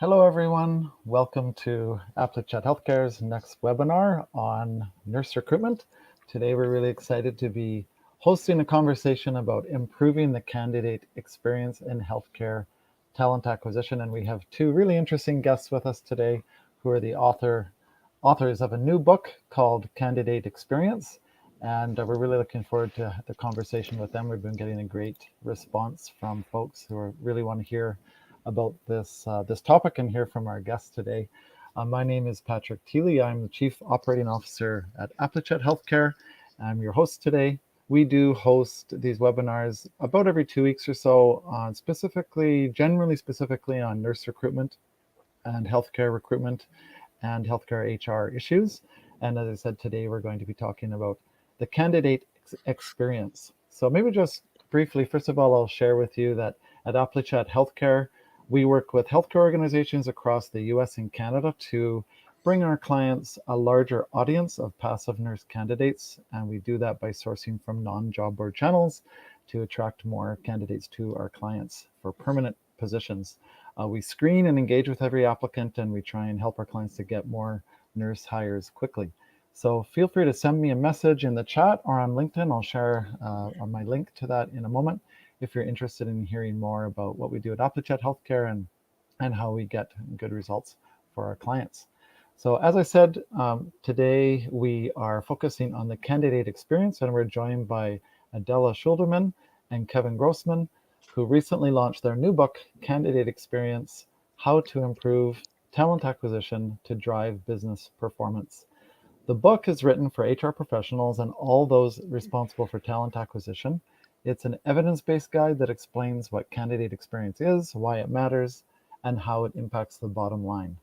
Hello, everyone. Welcome to Applichat Healthcare's next webinar on nurse recruitment. Today, we're really excited to be hosting a conversation about improving the candidate experience in healthcare talent acquisition. And we have two really interesting guests with us today who are the authors of a new book called Candidate Experience. And we're really looking forward to the conversation with them. We've been getting a great response from folks who really want to hear about this topic and hear from our guests today. My name is Patrick Thiele. I'm the Chief Operating Officer at Applichat Healthcare. I'm your host today. We do host these webinars about every 2 weeks or so on generally specifically on nurse recruitment and healthcare recruitment and healthcare HR issues. And as I said, today we're going to be talking about the candidate experience. So maybe just briefly, first of all, I'll share with you that at Applichat Healthcare, we work with healthcare organizations across the US and Canada to bring our clients a larger audience of passive nurse candidates. And we do that by sourcing from non-job board channels to attract more candidates to our clients for permanent positions. We screen and engage with every applicant, and we try and help our clients to get more nurse hires quickly. So feel free to send me a message in the chat or on LinkedIn. I'll share my link to that in a moment if you're interested in hearing more about what we do at Applichat Healthcare and how we get good results for our clients. So as I said, today we are focusing on the candidate experience, and we're joined by Adela Schoolderman and Kevin Grossman, who recently launched their new book, Candidate Experience: How to Improve Talent Acquisition to Drive Business Performance. The book is written for HR professionals and all those responsible for talent acquisition. It's an evidence-based guide that explains what candidate experience is, why it matters, and how it impacts the bottom line.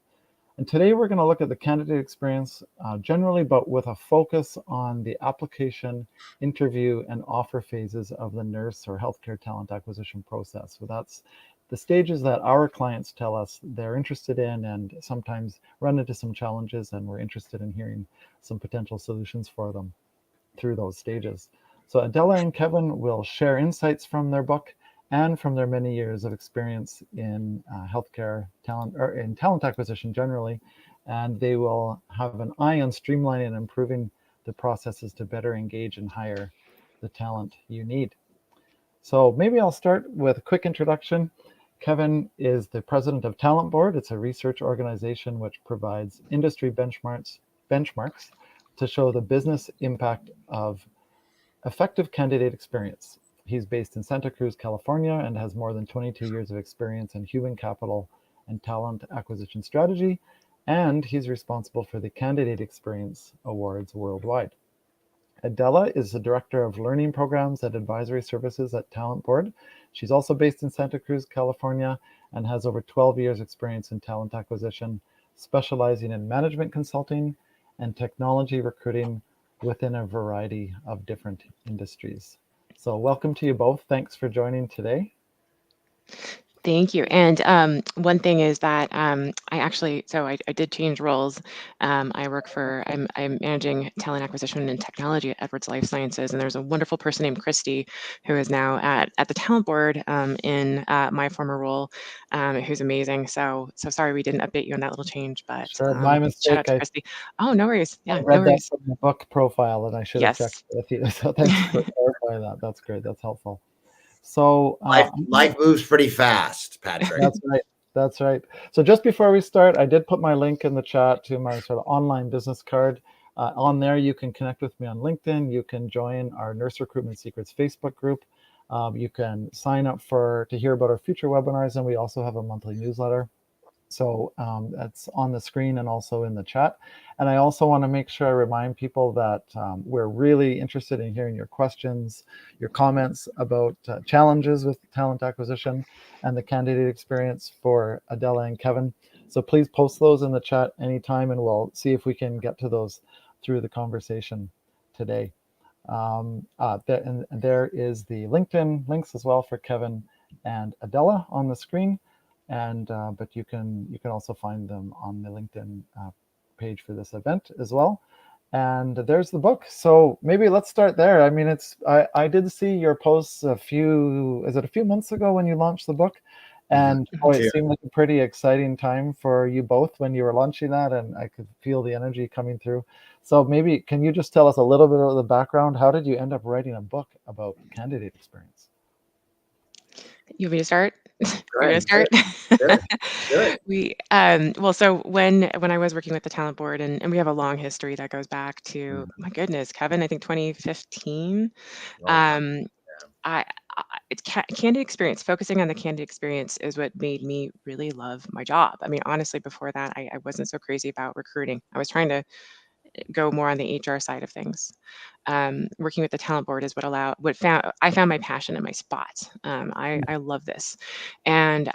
And today we're going to look at the candidate experience generally, but with a focus on the application, interview, and offer phases of the nurse or healthcare talent acquisition process. So that's the stages that our clients tell us they're interested in and sometimes run into some challenges, and we're interested in hearing some potential solutions for them through those stages. So Adela and Kevin will share insights from their book and from their many years of experience in healthcare talent, or in talent acquisition generally, and they will have an eye on streamlining and improving the processes to better engage and hire the talent you need. So maybe I'll start with a quick introduction. Kevin is the president of Talent Board. It's a research organization which provides industry benchmarks to show the business impact of effective candidate experience. He's based in Santa Cruz, California, and has more than 22 years of experience in human capital and talent acquisition strategy, and he's responsible for the Candidate Experience Awards worldwide. Adela is the Director of Learning Programs and Advisory Services at Talent Board. She's also based in Santa Cruz, California, and has over 12 years experience in talent acquisition, specializing in management consulting and technology recruiting within a variety of different industries. So welcome to you both. Thanks for joining today. Thank you. And one thing is that I did change roles. I'm managing talent acquisition and technology at Edwards Life Sciences, and there's a wonderful person named Christy who is now at the Talent Board in my former role, who's amazing. So sorry we didn't update you on that little change, but Sure, my mistake. shout out to Christy. Oh, no worries. Yeah, I read no worries. that from the book profile, and I should have checked with you. So thanks for clarifying that. That's great. That's helpful. So life moves pretty fast, Patrick. That's right. That's right. So just before we start, I did put my link in the chat to my sort of online business card. On there, you can connect with me on LinkedIn. You can join our Nurse Recruitment Secrets Facebook group. You can sign up to hear about our future webinars, and we also have a monthly newsletter. So that's on the screen and also in the chat. And I also want to make sure I remind people that we're really interested in hearing your questions, your comments about challenges with talent acquisition and the candidate experience for Adela and Kevin. So please post those in the chat anytime, and we'll see if we can get to those through the conversation today. There is the LinkedIn links as well for Kevin and Adela on the screen. And but you can also find them on the LinkedIn page for this event as well. And there's the book. So maybe let's start there. I mean, I did see your posts a few months ago when you launched the book, And boy, it Cheers. seemed like a pretty exciting time for you both when you were launching that, and I could feel the energy coming through. So maybe can you just tell us a little bit of the background? How did you end up writing a book about candidate experience? You want me to start? Go You want to ahead. start? Do it. Do it. Well, so when I was working with the talent board, and we have a long history that goes back to, my goodness, Kevin, I think 2015. Long time. Um, I, it's candidate experience. Focusing on the candidate experience is what made me really love my job. I mean, honestly, before that, I wasn't so crazy about recruiting. I was trying to go more on the HR side of things. Working with the talent board is I found my passion and my spot. I love this. And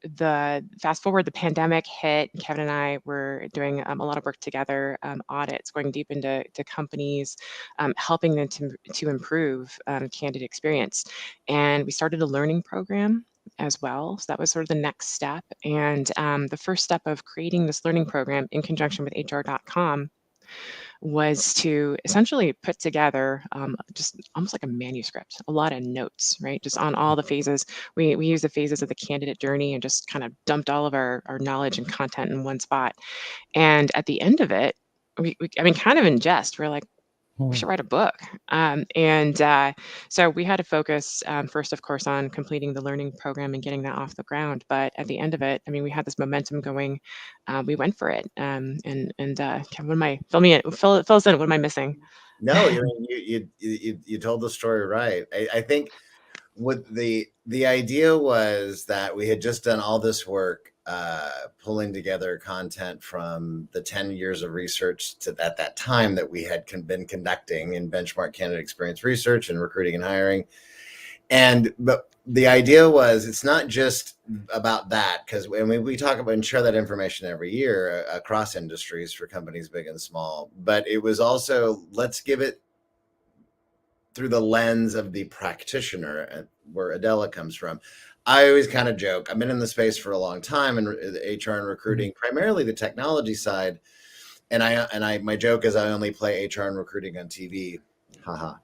the fast forward, the pandemic hit. Kevin and I were doing a lot of work together, audits, going deep into companies, helping them to improve candidate experience. And we started a learning program as well. So that was sort of the next step. And the first step of creating this learning program in conjunction with HR.com was to essentially put together just almost like a manuscript, a lot of notes, right? Just on all the phases. We use the phases of the candidate journey and just kind of dumped all of our knowledge and content in one spot. And at the end of it, I mean, kind of in jest, we're like, we should write a book. So we had to focus first, of course, on completing the learning program and getting that off the ground. But at the end of it, I mean, we had this momentum going. We went for it. Kevin, fill us in. What am I missing? No, you told the story right. I think what the idea was that we had just done all this work pulling together content from the 10 years of research at that time that we had been conducting in benchmark candidate experience research and recruiting and hiring. But the idea was it's not just about that, because we talk about and share that information every year across industries for companies big and small, but it was also, let's give it through the lens of the practitioner, where Adela comes from. I always kind of joke, I've been in the space for a long time in HR and recruiting, primarily the technology side. And my joke is I only play HR and recruiting on TV. Haha.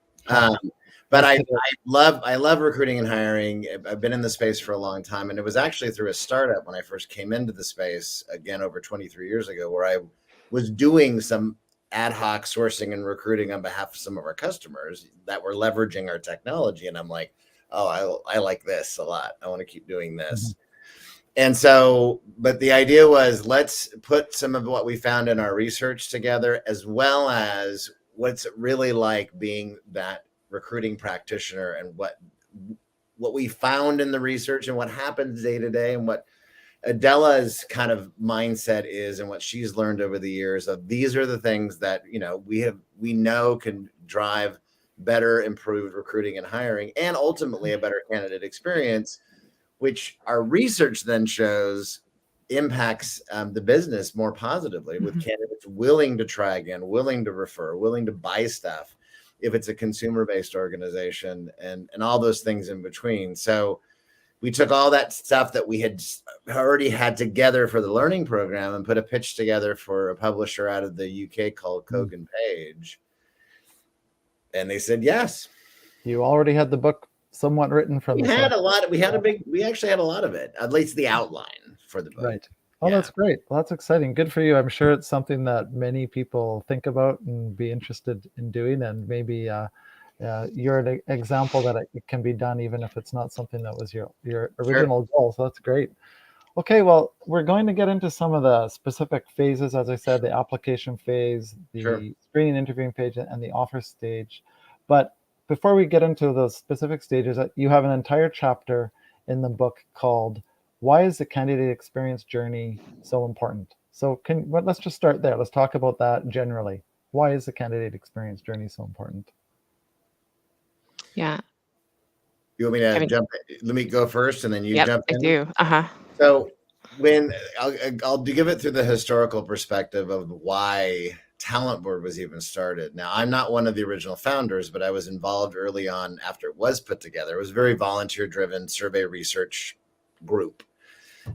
But I love recruiting and hiring. I've been in the space for a long time. And it was actually through a startup when I first came into the space, again, over 23 years ago, where I was doing some ad hoc sourcing and recruiting on behalf of some of our customers that were leveraging our technology. And I'm like, oh, I like this a lot. I want to keep doing this. And so, but the idea was, let's put some of what we found in our research together, as well as what's it really like being that recruiting practitioner, and what we found in the research and what happens day to day, and what Adela's kind of mindset is, and what she's learned over the years of these are the things that, we know can drive better, improved recruiting and hiring, and ultimately a better candidate experience, which our research then shows impacts the business more positively, with candidates willing to try again, willing to refer, willing to buy stuff if it's a consumer-based organization, and all those things in between. So we took all that stuff that we had already had together for the learning program and put a pitch together for a publisher out of the UK called Kogan Page. And they said yes. You already had the book somewhat written from we actually had a lot of it, at least the outline for the book. Right. Oh, yeah. That's great. Well, that's exciting. Good for you. I'm sure it's something that many people think about and be interested in doing, and maybe you're an example that it can be done even if it's not something that was your original goal. So that's great. Okay, well, we're going to get into some of the specific phases, as I said, the application phase, the screening interviewing page, and the offer stage. But before we get into those specific stages, you have an entire chapter in the book called "Why is the Candidate Experience Journey So Important?" So let's just start there. Let's talk about that generally. Why is the candidate experience journey so important? Yeah. You want me to jump in? Let me go first, and then you jump in? I do. So when I'll give it through the historical perspective of why Talent Board was even started. Now, I'm not one of the original founders, but I was involved early on after it was put together. It was a very volunteer-driven survey research group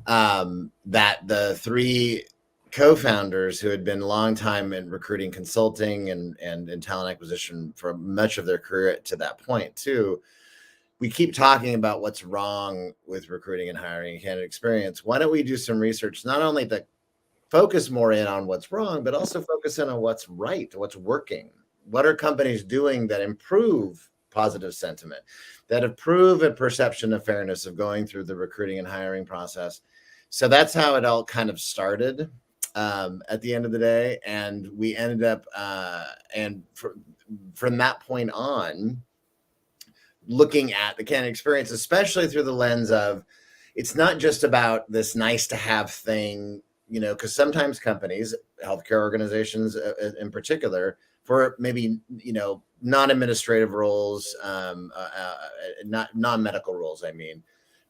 that the three co-founders, who had been long time in recruiting consulting and in talent acquisition for much of their career to that point too, we keep talking about what's wrong with recruiting and hiring and candidate experience. Why don't we do some research, not only to focus more in on what's wrong, but also focus in on what's right, what's working. What are companies doing that improve positive sentiment, that improve a perception of fairness of going through the recruiting and hiring process? So that's how it all kind of started at the end of the day. And we ended up, from that point on, looking at the candidate experience, especially through the lens of, it's not just about this nice to have thing, because sometimes companies, healthcare organizations in particular, for maybe, non-administrative roles, not non-medical roles,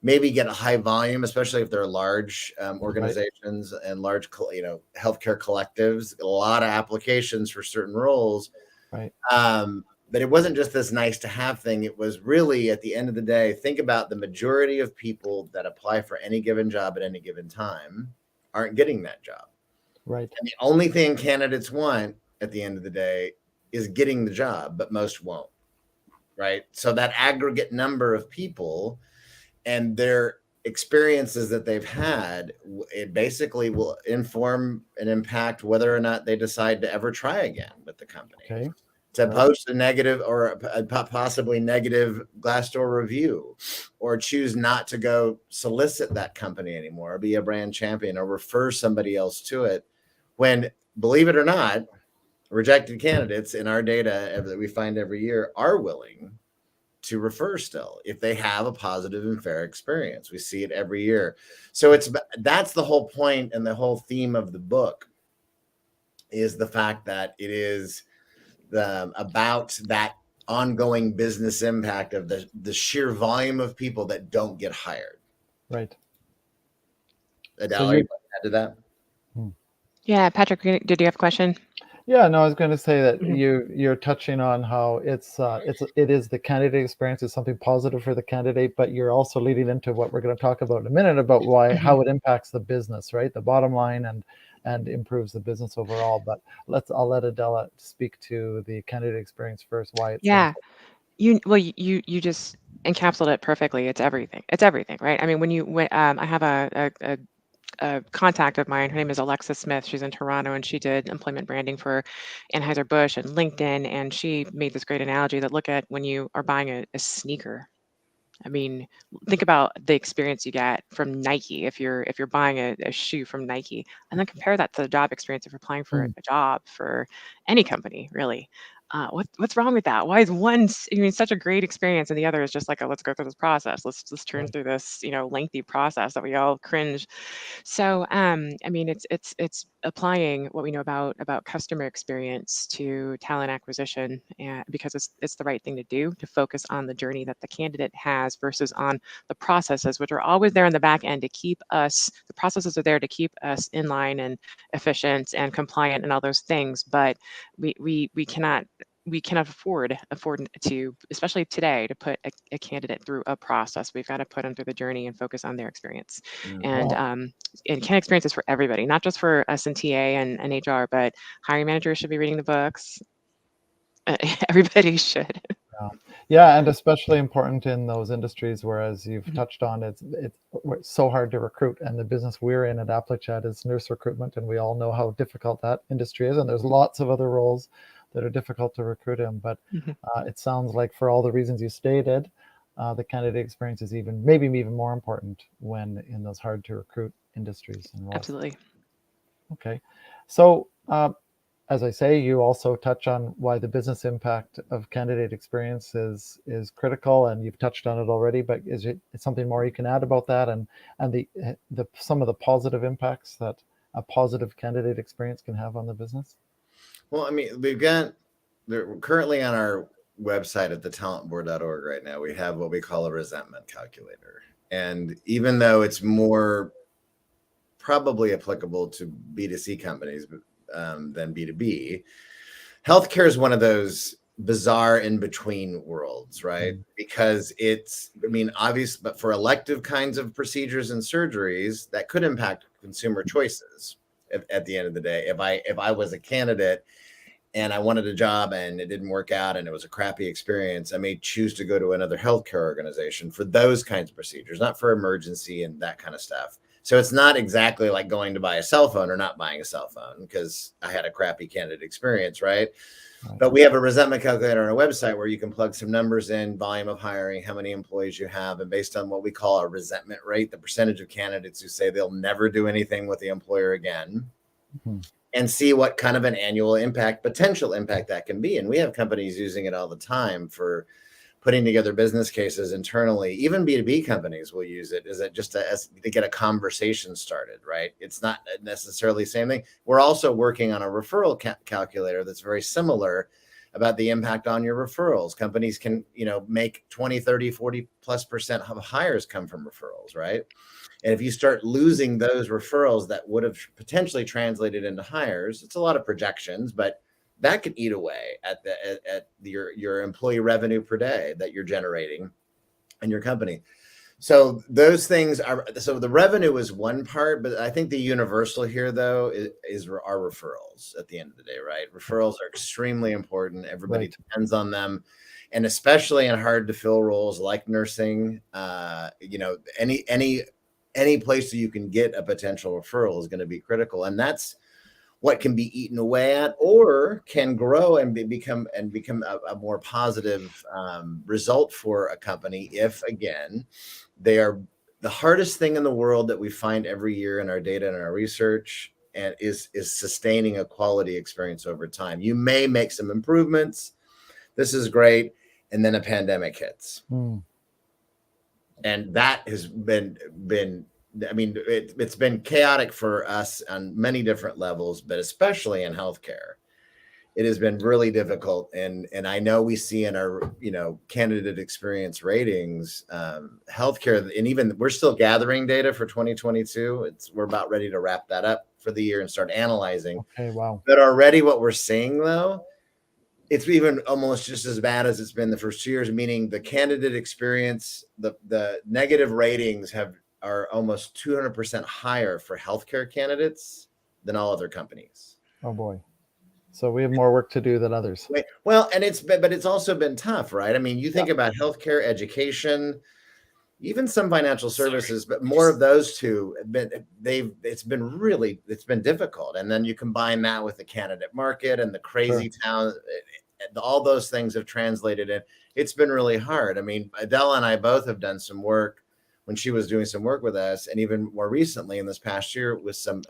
maybe get a high volume, especially if they're large organizations and large, healthcare collectives, a lot of applications for certain roles. Right. But it wasn't just this nice to have thing. It was really, at the end of the day, think about the majority of people that apply for any given job at any given time aren't getting that job. Right. And the only thing candidates want at the end of the day is getting the job, but most won't. Right. So that aggregate number of people and their experiences that they've had, it basically will inform and impact whether or not they decide to ever try again with the company. Okay. To post a negative or a possibly negative Glassdoor review, or choose not to go solicit that company anymore, or be a brand champion, or refer somebody else to it. When, believe it or not, rejected candidates in our data that we find every year are willing to refer still if they have a positive and fair experience. We see it every year. So that's the whole point, and the whole theme of the book is the fact that it is about that ongoing business impact of the sheer volume of people that don't get hired. Right. Adela, you want to add to that? Yeah, Patrick, did you have a question? Yeah, no, I was going to say that you're touching on how it is the candidate experience is something positive for the candidate, but you're also leading into what we're going to talk about in a minute about how it impacts the business, right? The bottom line and improves the business overall. But I'll let Adela speak to the candidate experience first. Why it's you just encapsulated it perfectly. It's everything. It's everything, right? I mean, when I have a contact of mine. Her name is Alexa Smith. She's in Toronto, and she did employment branding for Anheuser-Busch and LinkedIn. And she made this great analogy that look at when you are buying a sneaker. I mean, think about the experience you get from Nike if you're buying a shoe from Nike, and then compare that to the job experience if you're applying for a job for any company, really. What's wrong with that? Why is one, such a great experience, and the other is just like, let's go through this process. Let's turn through this, lengthy process that we all cringe. So, I mean, it's applying what we know about customer experience to talent acquisition, because it's the right thing to do, to focus on the journey that the candidate has versus on the processes, which are always there in the back end to keep us. The processes are there to keep us in line and efficient and compliant and all those things, but we cannot afford to, especially today, to put a candidate through a process. We've got to put them through the journey and focus on their experience. And candidate experience is for everybody, not just for us in TA and HR, but hiring managers should be reading the books. Everybody should. Yeah, and especially important in those industries, whereas you've touched on, it's so hard to recruit, and the business we're in at Applichat is nurse recruitment, and we all know how difficult that industry is, and there's lots of other roles that are difficult to recruit in, but it sounds like, for all the reasons you stated, the candidate experience is maybe even more important when in those hard to recruit industries and roles. Absolutely. Okay, so as I say, you also touch on why the business impact of candidate experience is critical, and you've touched on it already, but is it something more you can add about that, and the some of the positive impacts that a positive candidate experience can have on the business? Well, I mean, we're currently on our website at thetalentboard.org right now. We have what we call a resentment calculator. And even though it's more probably applicable to B2C companies than B2B, healthcare is one of those bizarre in-between worlds, right? Because obvious, but for elective kinds of procedures and surgeries, that could impact consumer choices at the end of the day. If I was a candidate and I wanted a job and it didn't work out and it was a crappy experience, I may choose to go to another healthcare organization for those kinds of procedures, not for emergency and that kind of stuff. So it's not exactly like going to buy a cell phone or not buying a cell phone because I had a crappy candidate experience, right? But we have a resentment calculator on our website where you can plug some numbers in, volume of hiring, how many employees you have, and based on what we call a resentment rate, the percentage of candidates who say they'll never do anything with the employer again, and see what kind of an annual impact, potential impact that can be. And we have companies using it all the time for putting together business cases internally. Even B2B companies will use it. Is it just to get a conversation started, right? It's not necessarily the same thing. We're also working on a referral calculator that's very similar about the impact on your referrals. Companies can, make 20, 30, 40+% of hires come from referrals, right? And if you start losing those referrals that would have potentially translated into hires, it's a lot of projections, but that could eat away at your employee revenue per day that you're generating in your company. So those things so the revenue is one part, but I think the universal here though is our referrals at the end of the day, right? Referrals are extremely important. Everybody depends on them. And especially in hard to fill roles like nursing, any place that you can get a potential referral is going to be critical. And that's what can be eaten away at or can grow and become a more positive result for a company if, again, they are the hardest thing in the world that we find every year in our data and our research and is sustaining a quality experience over time. You may make some improvements. This is great. And then a pandemic hits. And that has been it's been chaotic for us on many different levels, but especially in healthcare, it has been really difficult. And I know we see in our, candidate experience ratings, healthcare, and even we're still gathering data for 2022. We're about ready to wrap that up for the year and start analyzing. Okay, wow. But already what we're seeing though, it's even almost just as bad as it's been the first 2 years, meaning the candidate experience, the negative ratings are almost 200% higher for healthcare candidates than all other companies. Oh boy. So we have more work to do than others. Well, and it's also been tough, right? I mean, you think about healthcare, education, even some financial services, but more of those two it's been difficult. And then you combine that with the candidate market and the crazy town, all those things have translated in. It's been really hard. I mean, Adela and I both have done some work when she was doing some work with us, and even more recently in this past year with some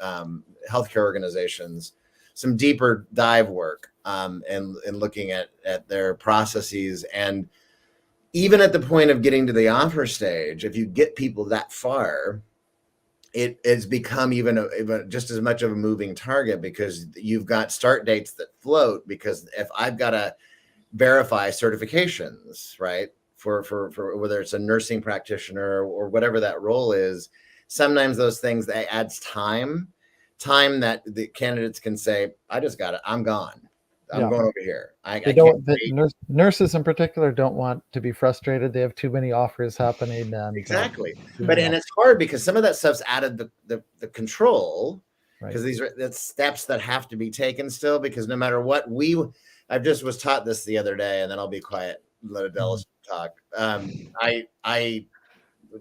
healthcare organizations, some deeper dive work and looking at their processes. And even at the point of getting to the offer stage, if you get people that far, it's become even just as much of a moving target because you've got start dates that float. Because if I've got to verify certifications, right, for whether it's a nursing practitioner or whatever that role is, sometimes those things that adds time that the candidates can say, I just got it, I'm gone. I'm going over here. Nurses in particular don't want to be frustrated. They have too many offers happening. And, exactly. And it's hard because some of that stuff's added the control, because these are the steps that have to be taken still, because no matter what I just was taught this the other day, and then I'll be quiet, let Adela talk. I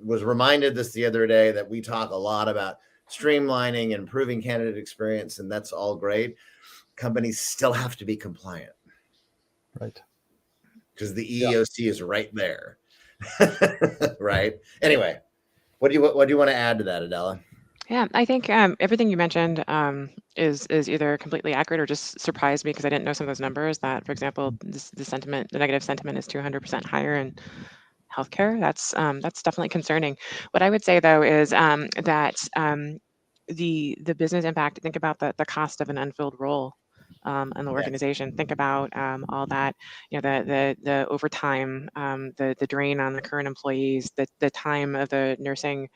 was reminded this the other day that we talk a lot about streamlining and improving candidate experience, and that's all great. Companies still have to be compliant, right? Because the EEOC is right there, right? Anyway, what do you want to add to that, Adela? Yeah, I think everything you mentioned is either completely accurate or just surprised me because I didn't know some of those numbers. That, for example, the negative sentiment is 200% higher in healthcare. That's definitely concerning. What I would say though is that the business impact. Think about the cost of an unfilled role in the organization. Think about all that, the overtime, the drain on the current employees, the time of the nursing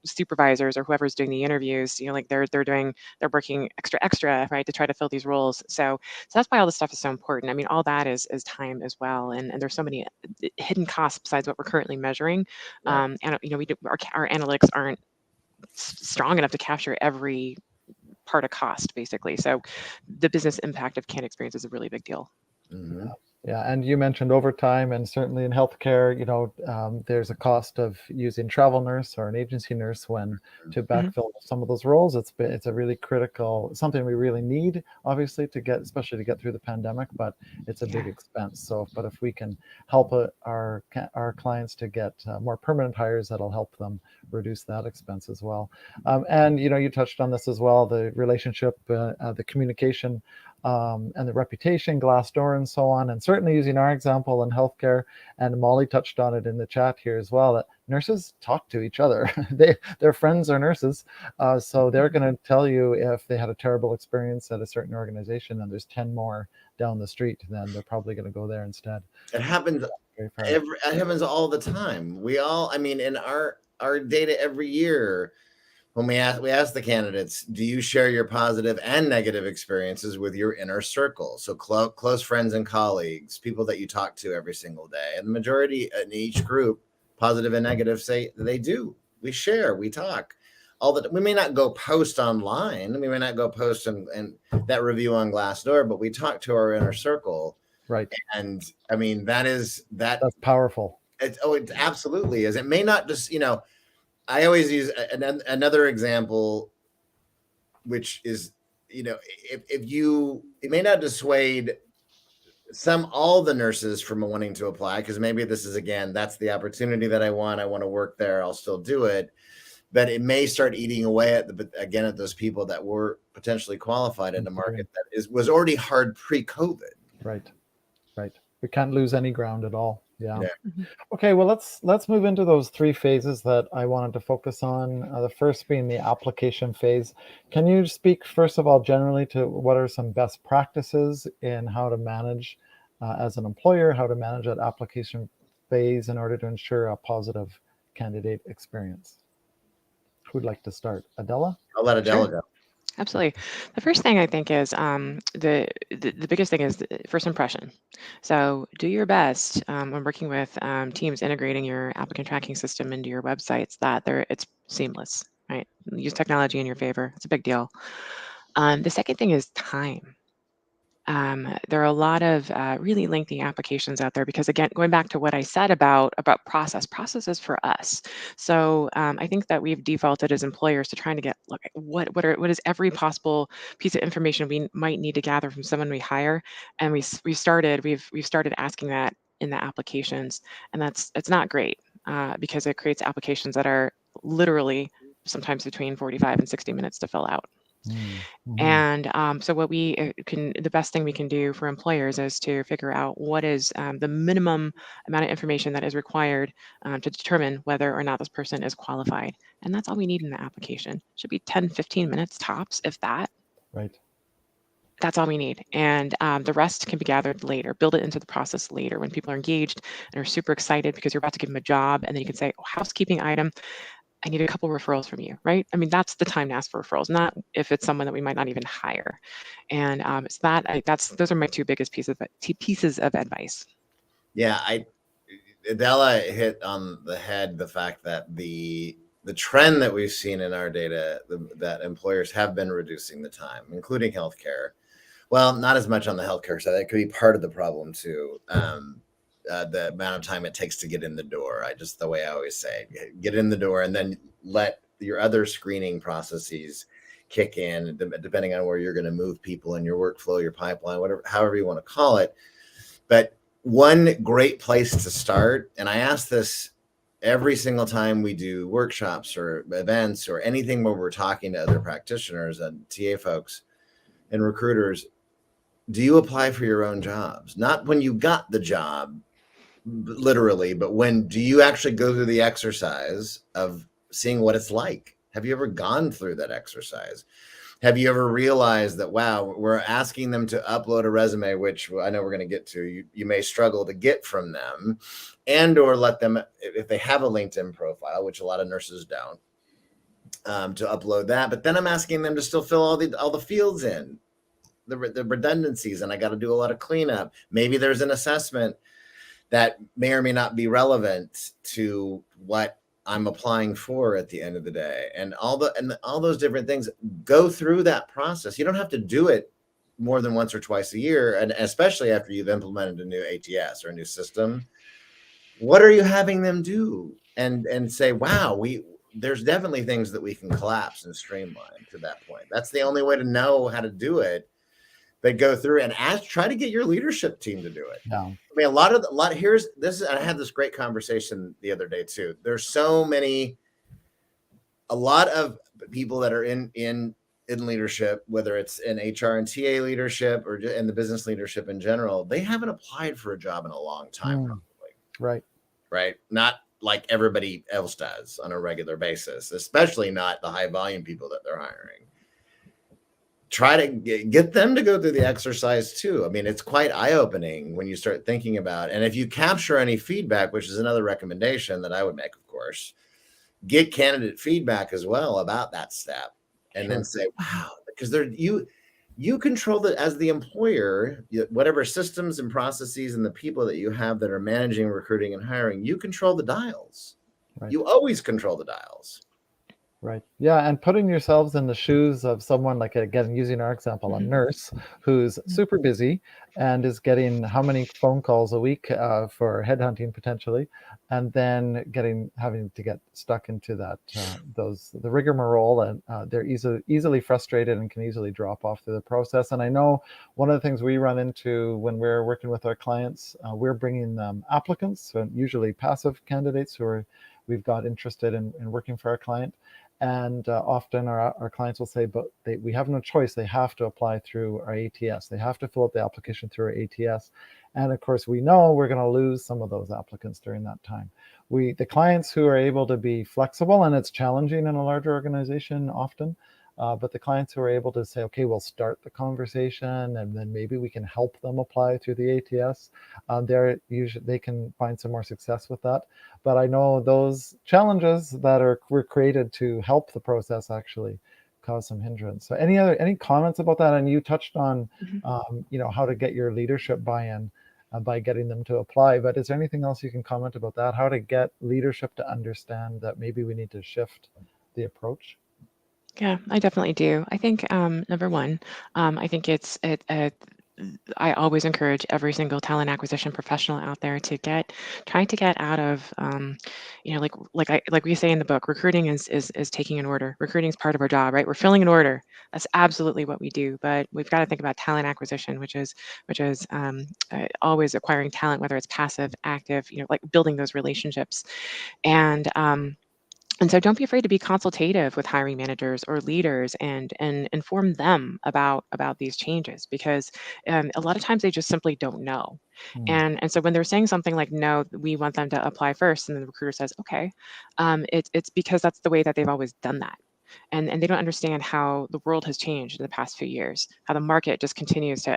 supervisors or whoever's doing the interviews. They're working extra, right, to try to fill these roles. So that's why all this stuff is so important. I mean, all that is time as well, and there's so many hidden costs besides what we're currently measuring. And our analytics aren't strong enough to capture every part of cost, basically. So the business impact of canned experience is a really big deal. Mm-hmm. Yeah, and you mentioned overtime, and certainly in healthcare, there's a cost of using travel nurse or an agency nurse when to backfill some of those roles. It's a really critical, something we really need, obviously, especially to get through the pandemic, but it's a big expense. So, but if we can help our clients to get more permanent hires, that'll help them reduce that expense as well. And you touched on this as well, the relationship, the communication, and the reputation, Glassdoor, and so on. And certainly using our example in healthcare, and Molly touched on it in the chat here as well, that nurses talk to each other. Their friends are nurses, so they're going to tell you if they had a terrible experience at a certain organization and there's 10 more down the street, then they're probably going to go there instead. It happens. It happens all the time. We all, in our data every year, when we ask the candidates, do you share your positive and negative experiences with your inner circle? So close friends and colleagues, people that you talk to every single day. And the majority in each group, positive and negative, say they do. We share, we talk. We may not go post online. We may not go post and that review on Glassdoor, but we talk to our inner circle. Right. And that's powerful. It absolutely is. It may not just, I always use another example, which is, it may not dissuade all the nurses from wanting to apply, because maybe this is, again, that's the opportunity that I want to work there. I'll still do it. But it may start eating away at those people that were potentially qualified in a market that was already hard pre-COVID. Right. We can't lose any ground at all. Yeah. Okay, well, let's move into those 3 phases that I wanted to focus on. The first being the application phase. Can you speak, first of all, generally to what are some best practices in how to manage as an employer, how to manage that application phase in order to ensure a positive candidate experience? Who'd like to start? Adela? I'll let Adela go. Absolutely. The first thing I think is the biggest thing is first impression. So do your best when working with teams integrating your applicant tracking system into your websites that it's seamless, right? Use technology in your favor. It's a big deal. The second thing is time. There are a lot of really lengthy applications out there because, again, going back to what I said about processes for us. So I think that we've defaulted as employers to trying to get what is every possible piece of information we might need to gather from someone we hire, and we've started asking that in the applications, and it's not great because it creates applications that are literally sometimes between 45 and 60 minutes to fill out. Mm-hmm. And so the best thing we can do for employers is to figure out what is the minimum amount of information that is required to determine whether or not this person is qualified. And that's all we need in the application. It should be 10, 15 minutes tops, if that. Right. That's all we need. And the rest can be gathered later. Build it into the process later when people are engaged and are super excited because you're about to give them a job. And then you can say, housekeeping item, I need a couple referrals from you, right? That's the time to ask for referrals, not if it's someone that we might not even hire. And those are my 2 biggest pieces of advice. Yeah, Adela hit on the head the fact that the trend that we've seen in our data that employers have been reducing the time, including healthcare. Well, not as much on the healthcare side. That could be part of the problem too. The amount of time it takes to get in the door. The way I always say, get in the door and then let your other screening processes kick in, depending on where you're going to move people in your workflow, your pipeline, however you want to call it. But one great place to start, and I ask this every single time we do workshops or events or anything where we're talking to other practitioners and TA folks and recruiters, do you apply for your own jobs? Not when you got the job, literally, but when do you actually go through the exercise of seeing what it's like? Have you ever gone through that exercise? Have you ever realized that, wow, we're asking them to upload a resume, which I know we're going to get to, you may struggle to get from them, and or let them, if they have a LinkedIn profile, which a lot of nurses don't, to upload that. But then I'm asking them to still fill all the fields in, the redundancies, and I got to do a lot of cleanup. Maybe there's an assessment that may or may not be relevant to what I'm applying for at the end of the day, and all those different things. Go through that process. You don't have to do it more than once or twice a year, and especially after you've implemented a new ATS or a new system. What are you having them do? And say, wow, there's definitely things that we can collapse and streamline to that point. That's the only way to know how to do it. But go through and try to get your leadership team to do it. Yeah. I mean, I had this great conversation the other day too. There's a lot of people that are in leadership, whether it's in HR and TA leadership or in the business leadership in general, they haven't applied for a job in a long time, probably. Right. Not like everybody else does on a regular basis, especially not the high volume people that they're hiring. Try to get them to go through the exercise too. I mean, it's quite eye-opening when you start thinking about it. And if you capture any feedback, which is another recommendation that I would make, of course, get candidate feedback as well about that step, and then say, wow, because you control as the employer, whatever systems and processes and the people that you have that are managing recruiting and hiring, you control the dials. Right. You always control the dials. Right. Yeah. And putting yourselves in the shoes of someone, like, again, using our example, a nurse who's super busy and is getting how many phone calls a week for headhunting potentially, and then having to get stuck into that, the rigmarole, and they're easily frustrated and can easily drop off through the process. And I know one of the things we run into when we're working with our clients, we're bringing them applicants, so usually passive candidates we've got interested in working for our client. And often our clients will say, but we have no choice. They have to apply through our ATS. They have to fill out the application through our ATS. And of course, we know we're going to lose some of those applicants during that time. The clients who are able to be flexible, and it's challenging in a larger organization often, but the clients who are able to say, okay, we'll start the conversation, and then maybe we can help them apply through the ATS. They can find some more success with that. But I know those challenges that were created to help the process actually cause some hindrance. So any comments about that? And you touched on, how to get your leadership buy-in by getting them to apply. But is there anything else you can comment about that? How to get leadership to understand that maybe we need to shift the approach? Yeah, I definitely do. I think number one, I think I always encourage every single talent acquisition professional out there to trying to get out of, like we say in the book, recruiting is taking an order. Recruiting is part of our job, right? We're filling an order. That's absolutely what we do. But we've got to think about talent acquisition, which is always acquiring talent, whether it's passive, active, like building those relationships. And so don't be afraid to be consultative with hiring managers or leaders and inform them about these changes, because a lot of times they just simply don't know. And so when they're saying something like, no, we want them to apply first, and then the recruiter says, okay, it's because that's the way that they've always done that. And they don't understand how the world has changed in the past few years, how the market just continues to,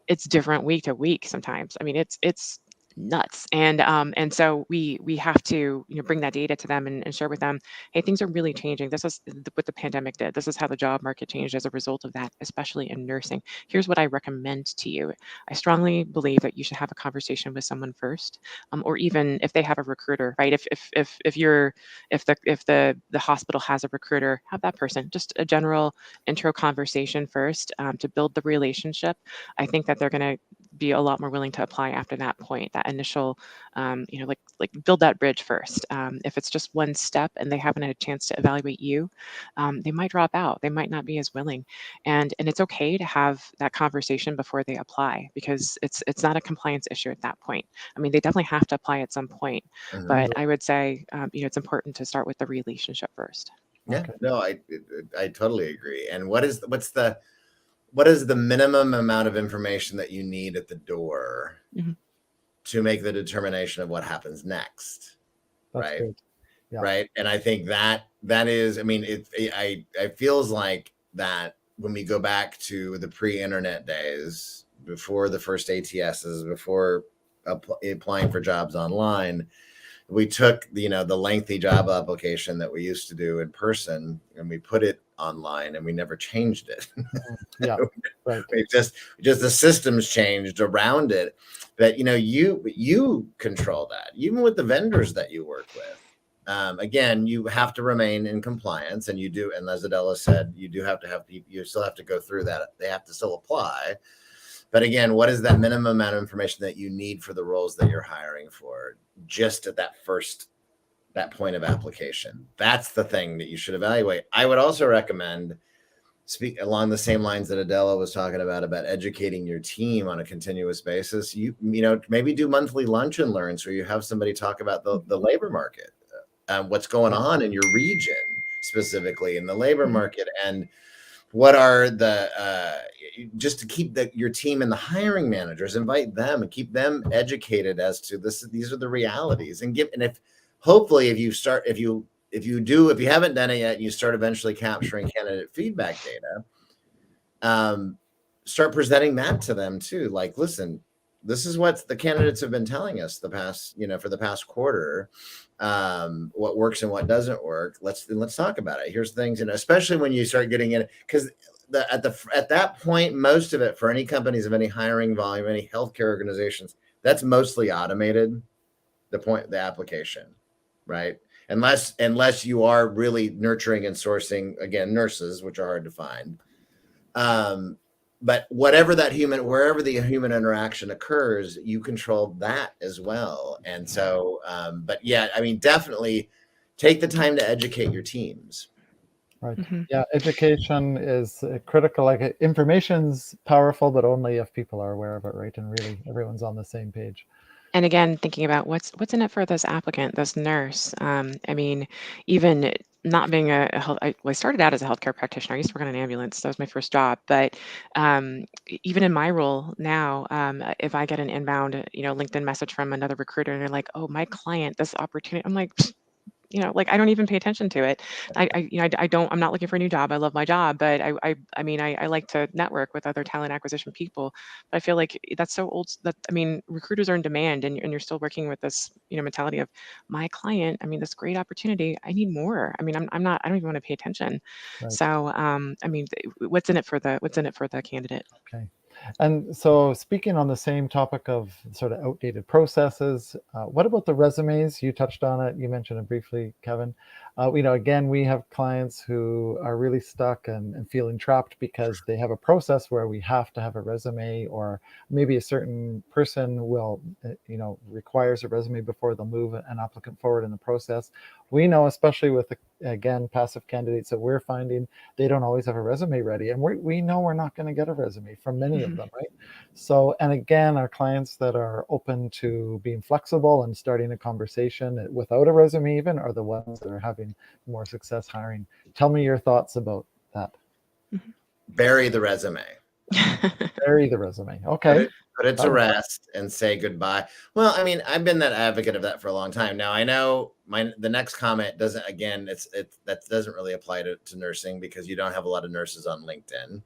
it's different week to week sometimes. It's nuts. And so we have to bring that data to them and share with them, hey, things are really changing. This is what the pandemic did. This is how the job market changed as a result of that, especially in nursing. Here's what I recommend to you. I strongly believe that you should have a conversation with someone first, or even if they have a recruiter, right? If the hospital has a recruiter, have that person, just a general intro conversation first, to build the relationship. I think that they're going to be a lot more willing to apply after that point, that initial, like build that bridge first. If it's just one step and they haven't had a chance to evaluate you, they might drop out. They might not be as willing. And it's okay to have that conversation before they apply, because it's not a compliance issue at that point. They definitely have to apply at some point, but I would say, it's important to start with the relationship first. Yeah, okay. No, I totally agree. And what is the minimum amount of information that you need at the door to make the determination of what happens next? That's right. Good. Yeah. Right. And I think that is, it feels like that when we go back to the pre-internet days, before the first ATSs, before applying for jobs online, we took, the lengthy job application that we used to do in person and we put it online, and we never changed it. Yeah, right. Just the systems changed around it. But you control that, even with the vendors that you work with. Again, you have to remain in compliance, and you do. And as Adela said, you do have to have people. You still have to go through that. They have to still apply. But again, what is that minimum amount of information that you need for the roles that you're hiring for? Just at that point of application, that's the thing that you should evaluate. I would also recommend, speak along the same lines that Adela was talking about educating your team on a continuous basis. You know, maybe do monthly lunch and learns where you have somebody talk about the labor market, what's going on in your region, specifically in the labor market, and what are the just to keep your team and the hiring managers, invite them and keep them educated as to these are the realities, and if hopefully if you haven't done it yet, and you start eventually capturing candidate feedback data, start presenting that to them too. Like, listen, this is what the candidates have been telling us for the past quarter, what works and what doesn't work. Let's talk about it. Here's things, and especially when you start getting in, because at that point, most of it for any companies of any hiring volume, any healthcare organizations, that's mostly automated. The application, right? Unless you are really nurturing and sourcing, again, nurses, which are hard to find. But wherever the human interaction occurs, you control that as well. And so, but yeah, I mean, definitely take the time to educate your teams. Right. Yeah, education is critical. Like, information's powerful, but only if people are aware of it, right? And really, everyone's on the same page. And again, thinking about what's in it for this applicant, this nurse. I mean, even not being I started out as a healthcare practitioner. I used to work on an ambulance. That was my first job. But even in my role now, if I get an inbound, LinkedIn message from another recruiter, and they're like, "Oh, my client, this opportunity," I'm like, like, I don't even pay attention to it. I'm not looking for a new job. I love my job, but I like to network with other talent acquisition people. But I feel like that's so old recruiters are in demand, and you're still working with this, mentality of my client. This great opportunity. I need more. I don't even want to pay attention. Right. So, what's in it for the candidate? Okay. And so, speaking on the same topic of sort of outdated processes, what about the resumes? You touched on it. You mentioned it briefly, Kevin. Again, we have clients who are really stuck and feeling trapped because they have a process where we have to have a resume, or maybe a certain person will, requires a resume before they'll move an applicant forward in the process. We know, especially with, again, passive candidates that we're finding, they don't always have a resume ready. And we know we're not going to get a resume from many of them, right? So, and again, our clients that are open to being flexible and starting a conversation without a resume even are the ones that are having more success hiring. Tell me your thoughts about that. Bury the resume. Bury the resume. Okay. Put it to rest and say goodbye. Well, I've been that advocate of that for a long time. Now, I know the next comment doesn't, again, that doesn't really apply to nursing, because you don't have a lot of nurses on LinkedIn.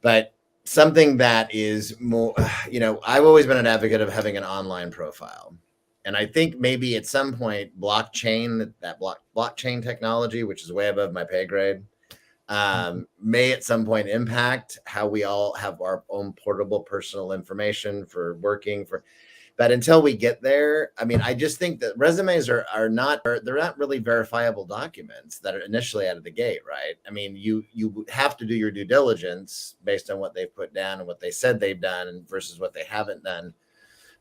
But something that is more, I've always been an advocate of having an online profile. And I think maybe at some point, blockchain technology, which is way above my pay grade, may at some point impact how we all have our own portable personal information for working for. But until we get there, I just think that resumes they're not really verifiable documents that are initially out of the gate, right? You have to do your due diligence based on what they've put down and what they said they've done versus what they haven't done.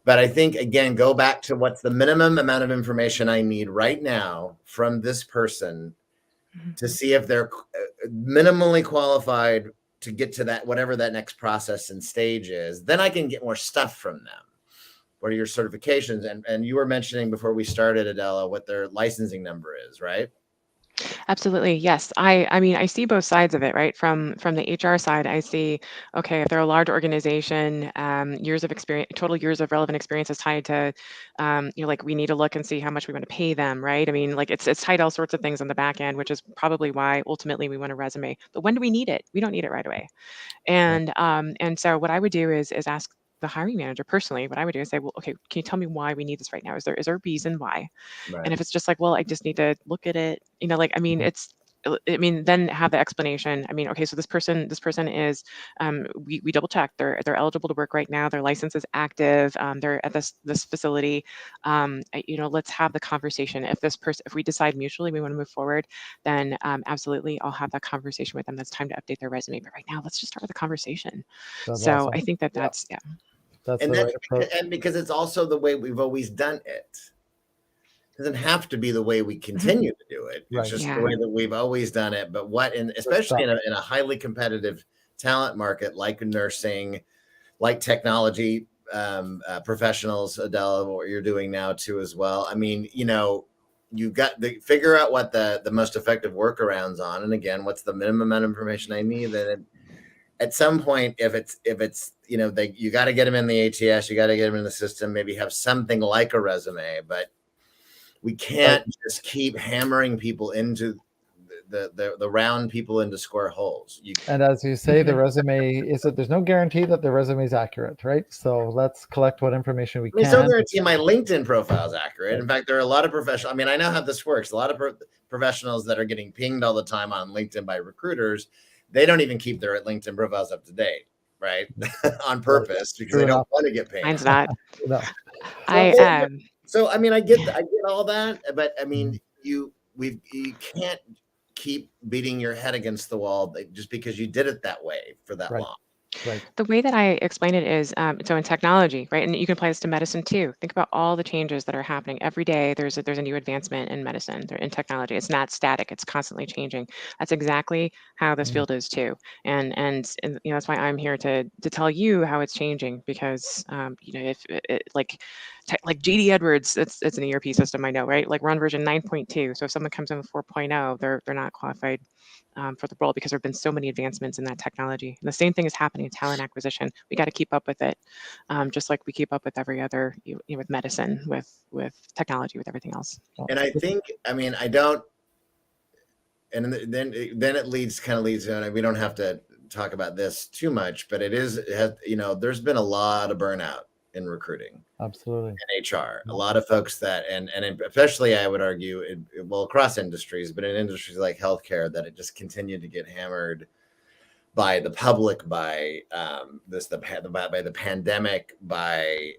But I think, again, go back to what's the minimum amount of information I need right now from this person to see if they're minimally qualified to get to that, whatever that next process and stage is. Then I can get more stuff from them. What are your certifications? And you were mentioning before we started, Adela, what their licensing number is, right? Absolutely. Yes. I see both sides of it, right? From the HR side, I see, okay, if they're a large organization, years of experience, total years of relevant experience is tied to, like, we need to look and see how much we want to pay them, right? Like, it's tied to all sorts of things on the back end, which is probably why ultimately we want a resume. But when do we need it? We don't need it right away. And so what I would do is ask the hiring manager personally. What I would do is say, well, okay, can you tell me why we need this right now? Is there a reason why? Right. And if it's just like, well, I just need to look at it, it's I mean, then have the explanation. I mean, okay, so this person is, we double check, they're eligible to work right now. Their license is active. They're at this facility. Let's have the conversation. If we decide mutually we want to move forward, then absolutely, I'll have that conversation with them. That's time to update their resume. But right now, let's just start with the conversation. That's So awesome. I think Yeah. that's That's And the that's right approach. and because it's also the way we've always done it. It doesn't have to be the way we continue to do it. It's Right. just Yeah. the way that we've always done it. But especially in a highly competitive talent market like nursing, like technology professionals, Adela, what you're doing now too as well. I mean, you got to figure out what the most effective workarounds on, and again, what's the minimum amount of information I need. Then at some point, if it's you got to get them in the ATS, you got to get them in the system, maybe have something like a resume, but we can't just keep hammering people into the round people into square holes. And as you say, the resume there's no guarantee that the resume is accurate, right? So let's collect what information we can. There's no guarantee my LinkedIn profile is accurate. In fact, there are a lot of professionals. I mean, I know how this works. A lot of professionals that are getting pinged all the time on LinkedIn by recruiters, they don't even keep their LinkedIn profiles up to date, right? On purpose, because they don't want to get pinged. Mine's not. No. So I mean, I get all that, but I mean, you can't keep beating your head against the wall just because you did it that way for that long. Right. The way that I explain it is, so in technology, right, and you can apply this to medicine too. Think about all the changes that are happening every day. There's a new advancement in medicine, in technology. It's not static; it's constantly changing. That's exactly how this field is too. And that's why I'm here to tell you how it's changing, because if like JD Edwards, it's an ERP system, I know, right? Like, we're on version 9.2. So if someone comes in with 4.0, they're not qualified for the role, because there have been so many advancements in that technology. And the same thing is happening in talent acquisition. We got to keep up with it, just like we keep up with every other, with medicine, with technology, with everything else. And I think, I mean, I don't, and then it leads, and we don't have to talk about this too much, but there's been a lot of burnout in recruiting. Absolutely. In HR, a lot of folks that, and especially I would argue, across industries, but in industries like healthcare, that it just continued to get hammered by the public, by by the pandemic, by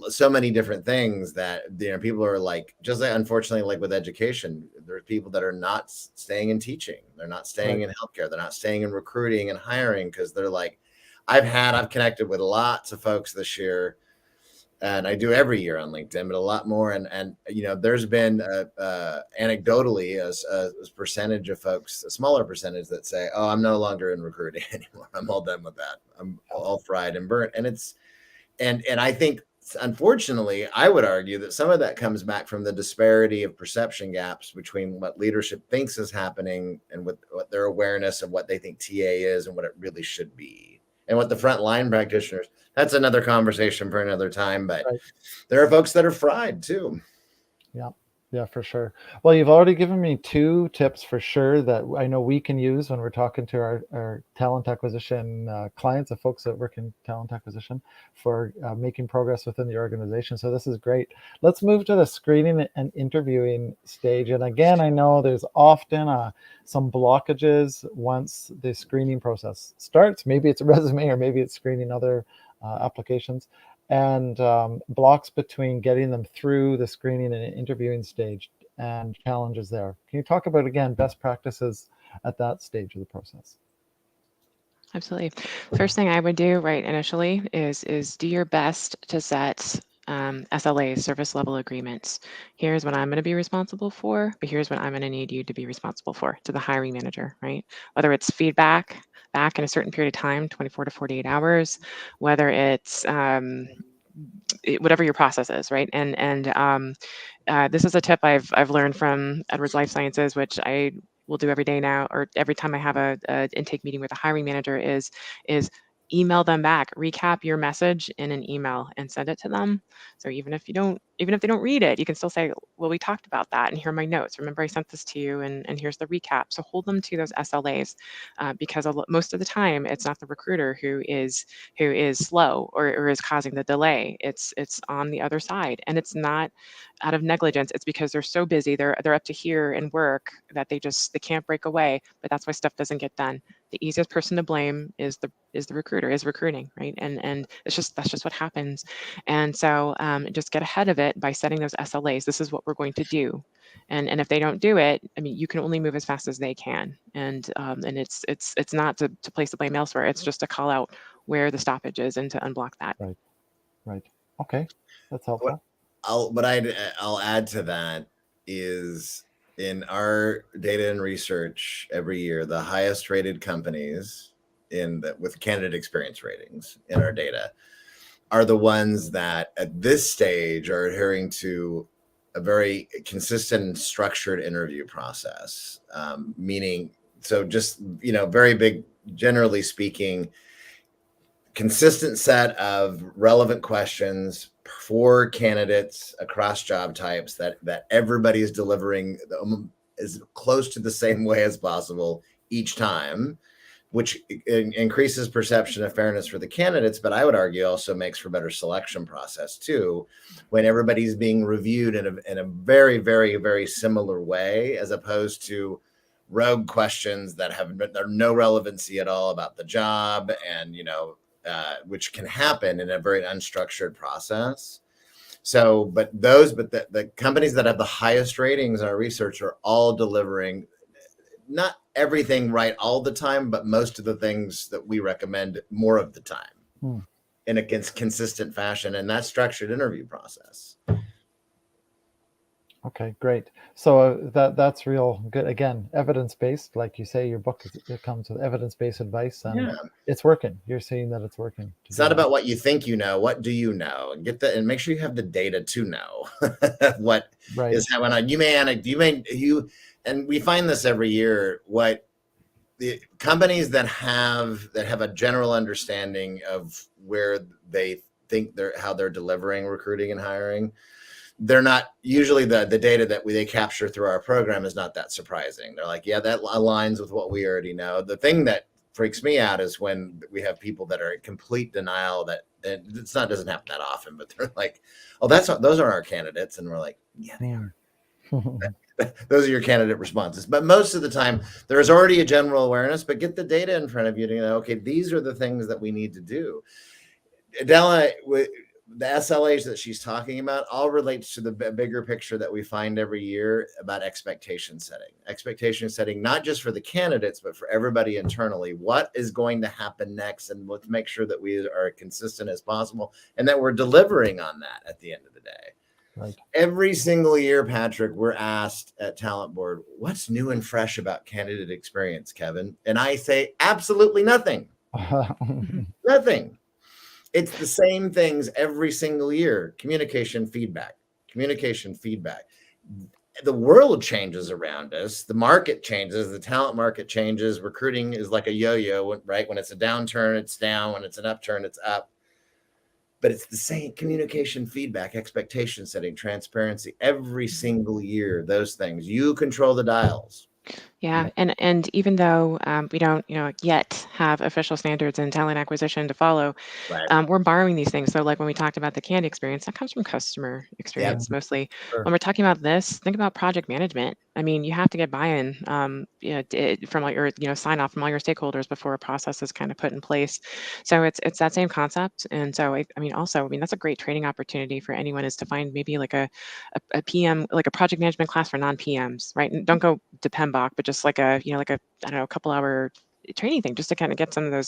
so many different things that people are like, just like, unfortunately, like with education, there are people that are not staying in teaching, they're not staying in healthcare, they're not staying in recruiting and hiring, because they're like, I've connected with lots of folks this year, and I do every year on LinkedIn, but a lot more. And there's been anecdotally a percentage of folks, a smaller percentage, that say, "Oh, I'm no longer in recruiting anymore. I'm all done with that. I'm all fried and burnt." And and I think, unfortunately, I would argue that some of that comes back from the disparity of perception gaps between what leadership thinks is happening and what their awareness of what they think TA is and what it really should be, and what the frontline practitioners. That's another conversation for another time, but there are folks that are fried too. Yeah, for sure. Well, you've already given me 2 tips for sure that I know we can use when we're talking to our talent acquisition clients, the folks that work in talent acquisition, for making progress within the organization. So this is great. Let's move to the screening and interviewing stage. And again, I know there's often some blockages once the screening process starts. Maybe it's a resume, or maybe it's screening other applications, and blocks between getting them through the screening and interviewing stage, and challenges there. Can you talk about, again, best practices at that stage of the process? Absolutely. First thing I would do right initially is do your best to set SLAs, service level agreements. Here's what I'm going to be responsible for, but here's what I'm going to need you to be responsible for, to the hiring manager, right? Whether it's feedback back in a certain period of time, 24 to 48 hours, whether it's whatever your process is, right? And this is a tip I've learned from Edwards Life Sciences, which I will do every day now, or every time I have a intake meeting with a hiring manager, is email them back, recap your message in an email and send it to them. So even if you don't even if they don't read it, you can still say, well, we talked about that, and here are my notes. Remember, I sent this to you, and here's the recap. So hold them to those SLAs, because most of the time, it's not the recruiter who is slow or is causing the delay. It's on the other side, and it's not out of negligence. It's because they're so busy. They're up to here in work that they can't break away. But that's why stuff doesn't get done. The easiest person to blame is the recruiter, is recruiting, right? And that's just what happens. And so just get ahead of it by setting those SLAs. This is what we're going to do. And if they don't do it, I mean, you can only move as fast as they can. And it's not to place the blame elsewhere. It's just to call out where the stoppage is and to unblock that. Right. Okay. That's helpful. I'll add to that is, in our data and research every year, the highest rated companies with candidate experience ratings in our data are the ones that at this stage are adhering to a very consistent and structured interview process. Meaning, so just, very big, generally speaking, consistent set of relevant questions for candidates across job types that everybody is delivering as close to the same way as possible each time, which increases perception of fairness for the candidates, but I would argue also makes for better selection process too, when everybody's being reviewed in a very, very, very similar way, as opposed to rogue questions that have no relevancy at all about the job, and which can happen in a very unstructured process. So, but the companies that have the highest ratings in our research are all delivering not everything right all the time, but most of the things that we recommend more of the time in a consistent fashion, and that structured interview process. Okay, great. So that's real good. Again, evidence-based, like you say, your book it comes with evidence-based advice, and it's working. You're seeing that it's working. It's not about what you think you know. What do you know? And get that, and make sure you have the data to know what is happening. And we find this every year. What the companies that have a general understanding of where they think how they're delivering recruiting and hiring, they're not usually the data that they capture through our program is not that surprising. They're like, yeah, that aligns with what we already know. The thing that freaks me out is when we have people that are in complete denial that, and doesn't happen that often, but they're like, oh, those are our candidates. And we're like, yeah, they are. Those are your candidate responses. But most of the time there's already a general awareness, but get the data in front of you to know, okay, these are the things that we need to do. Adela, the SLAs that she's talking about all relates to the bigger picture that we find every year about expectation setting, not just for the candidates, but for everybody internally. What is going to happen next? And let's make sure that we are consistent as possible and that we're delivering on that at the end of the day. Right. Every single year, Patrick, we're asked at Talent Board, what's new and fresh about candidate experience, Kevin? And I say, absolutely nothing. Nothing. It's the same things every single year. Communication, feedback. The world changes around us. The market changes. The talent market changes. Recruiting is like a yo-yo, right? When it's a downturn, it's down. When it's an upturn, it's up. But it's the same: communication, feedback, expectation setting, transparency. Every single year, those things. You control the dials. Yeah, and even though we don't, yet have official standards in talent acquisition to follow, Right. we're borrowing these things. So like when we talked about the candy experience, that comes from customer experience mostly. Sure. When we're talking about this, think about project management. I mean, you have to get buy-in from all your, sign off from all your stakeholders before a process is kind of put in place. So it's that same concept. And so I mean, that's a great training opportunity for anyone, is to find maybe like a PM, like a project management class for non-PMs, right? And don't go to PMBOK, but just like a couple hour training thing, just to kind of get some of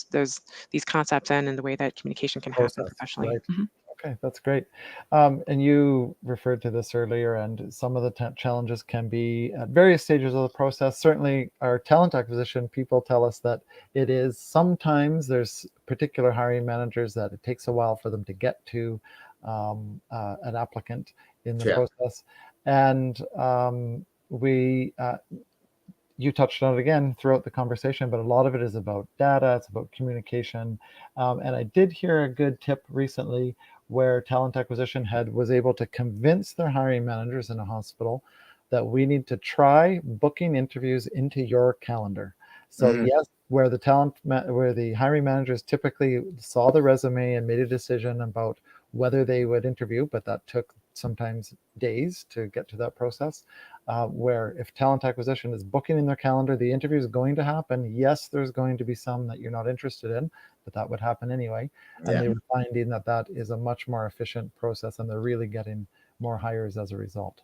these concepts in, and the way that communication can happen professionally. Right. Okay, that's great. And you referred to this earlier, and some of the challenges can be at various stages of the process. Certainly our talent acquisition people tell us that it is sometimes there's particular hiring managers that it takes a while for them to get to an applicant in the process. And you touched on it again throughout the conversation, but a lot of it is about data. It's about communication. And I did hear a good tip recently where talent acquisition head was able to convince their hiring managers in a hospital that we need to try booking interviews into your calendar. So yes, where the hiring managers typically saw the resume and made a decision about whether they would interview, but that took sometimes days to get to that process. Where if talent acquisition is booking in their calendar, the interview is going to happen. Yes, there's going to be some that you're not interested in, but that would happen anyway. And they were finding that that is a much more efficient process, and they're really getting more hires as a result.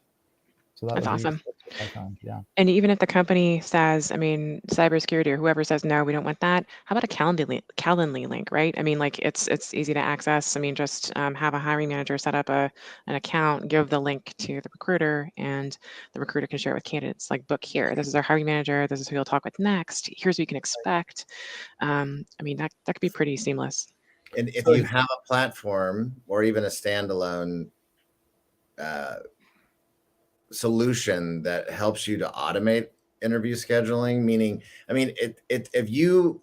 So that That's was awesome. I found, yeah. And even if the company says, I mean, cybersecurity or whoever says, no, we don't want that, how about a Calendly link, right? I mean, like it's easy to access. I mean, just have a hiring manager set up an account, give the link to the recruiter, and the recruiter can share it with candidates. Like, book here. This is our hiring manager. This is who you'll talk with next. Here's what you can expect. I mean, that could be pretty seamless. And if you have a platform or even a standalone solution that helps you to automate interview scheduling, meaning, I mean, if you